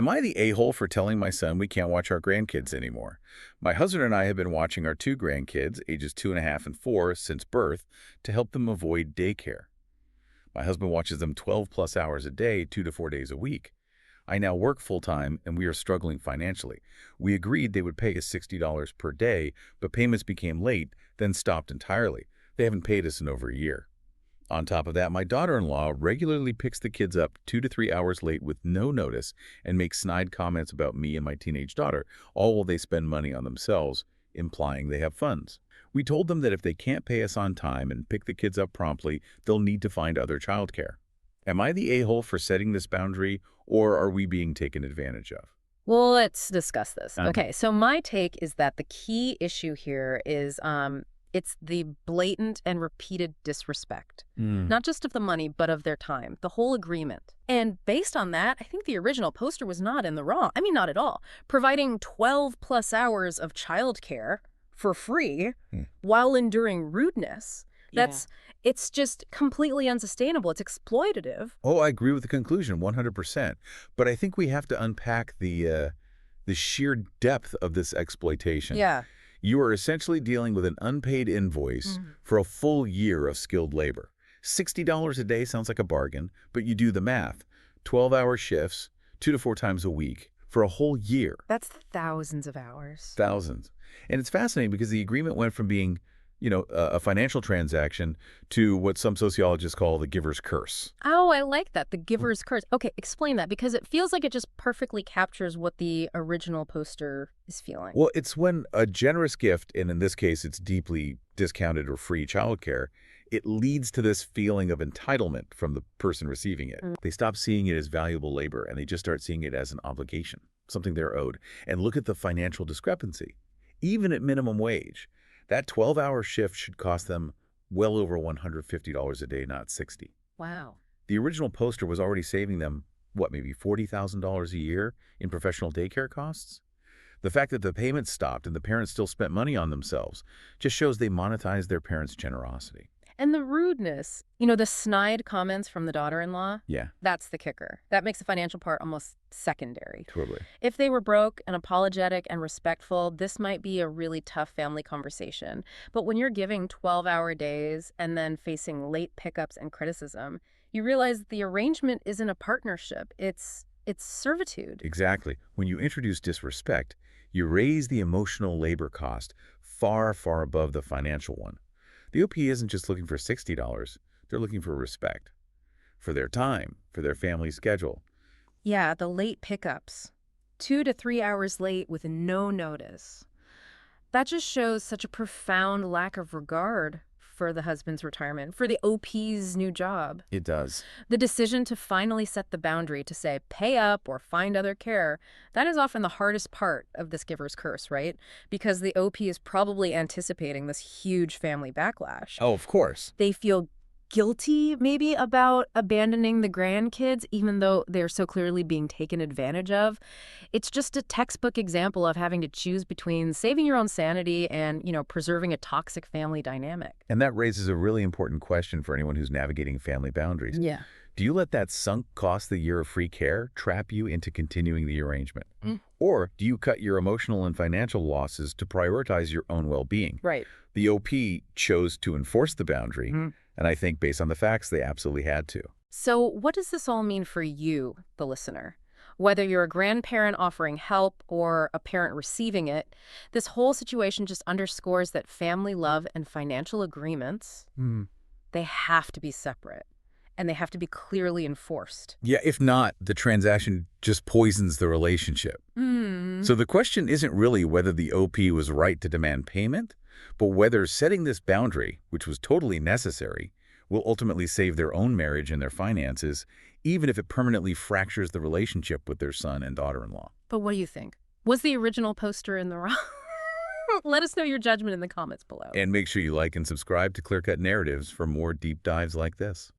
Am I the a-hole for telling my son we can't watch our grandkids anymore? My husband and I have been watching our two grandkids, ages 2.5 and 4, since birth to help them avoid daycare. My husband watches them 12-plus hours a day, 2 to 4 days a week. I now work full-time, and we are struggling financially. We agreed they would pay us $60 per day, but payments became late, then stopped entirely. They haven't paid us in over a year. On top of that, my daughter-in-law regularly picks the kids up 2 to 3 hours late with no notice and makes snide comments about me and my teenage daughter, all while they spend money on themselves, implying they have funds. We told them that if they can't pay us on time and pick the kids up promptly, they'll need to find other childcare. Am I the a-hole for setting this boundary, or are we being taken advantage of? Well, let's discuss this. Uh-huh. Okay, so my take is that the key issue here is it's the blatant and repeated disrespect, not just of the money, but of their time, the whole agreement. And based on that, I think the original poster was not in the wrong. I mean, not at all. Providing 12-plus hours of childcare for free while enduring rudeness, it's just completely unsustainable. It's exploitative. Oh, I agree with the conclusion, 100%. But I think we have to unpack the sheer depth of this exploitation. Yeah. You are essentially dealing with an unpaid invoice for a full year of skilled labor. $60 a day sounds like a bargain, but you do the math. 12-hour shifts, 2 to 4 times a week, for a whole year. That's thousands of hours. Thousands. And it's fascinating because the agreement went from being, a financial transaction to what some sociologists call the giver's curse. Oh, I like that. The giver's curse. Okay, explain that, because it feels like it just perfectly captures what the original poster is feeling. Well, it's when a generous gift, and in this case it's deeply discounted or free childcare, it leads to this feeling of entitlement from the person receiving it. They stop seeing it as valuable labor, and they just start seeing it as an obligation, something they're owed. And look at the financial discrepancy. Even at minimum wage, that 12-hour shift should cost them well over $150 a day, not $60. Wow. The original poster was already saving them, maybe $40,000 a year in professional daycare costs? The fact that the payments stopped and the parents still spent money on themselves just shows they monetized their parents' generosity. And the rudeness, the snide comments from the daughter-in-law, Yeah, that's the kicker. That makes the financial part almost secondary. totally. If they were broke and apologetic and respectful, this might be a really tough family conversation. But when you're giving 12-hour days and then facing late pickups and criticism, you realize that the arrangement isn't a partnership. It's servitude. Exactly. When you introduce disrespect, you raise the emotional labor cost far, far above the financial one. The OP isn't just looking for $60. They're looking for respect, for their time, for their family schedule. Yeah, the late pickups. 2 to 3 hours late with no notice. That just shows such a profound lack of regard for the husband's retirement, for the OP's new job. It does. The decision to finally set the boundary to say, pay up or find other care, that is often the hardest part of this giver's curse, right? Because the OP is probably anticipating this huge family backlash. Oh, of course. They feel guilty, maybe, about abandoning the grandkids, even though they're so clearly being taken advantage of. It's just a textbook example of having to choose between saving your own sanity and, preserving a toxic family dynamic. And that raises a really important question for anyone who's navigating family boundaries. Yeah. Do you let that sunk cost the year of free care trap you into continuing the arrangement? Or do you cut your emotional and financial losses to prioritize your own well-being? Right. The OP chose to enforce the boundary, and I think based on the facts, they absolutely had to. So what does this all mean for you, the listener? Whether you're a grandparent offering help or a parent receiving it, this whole situation just underscores that family love and financial agreements, they have to be separate. And they have to be clearly enforced. Yeah, if not, the transaction just poisons the relationship. So the question isn't really whether the OP was right to demand payment, but whether setting this boundary, which was totally necessary, will ultimately save their own marriage and their finances, even if it permanently fractures the relationship with their son and daughter-in-law. But what do you think? Was the original poster in the wrong? Let us know your judgment in the comments below. And make sure you like and subscribe to Clear Cut Narratives for more deep dives like this.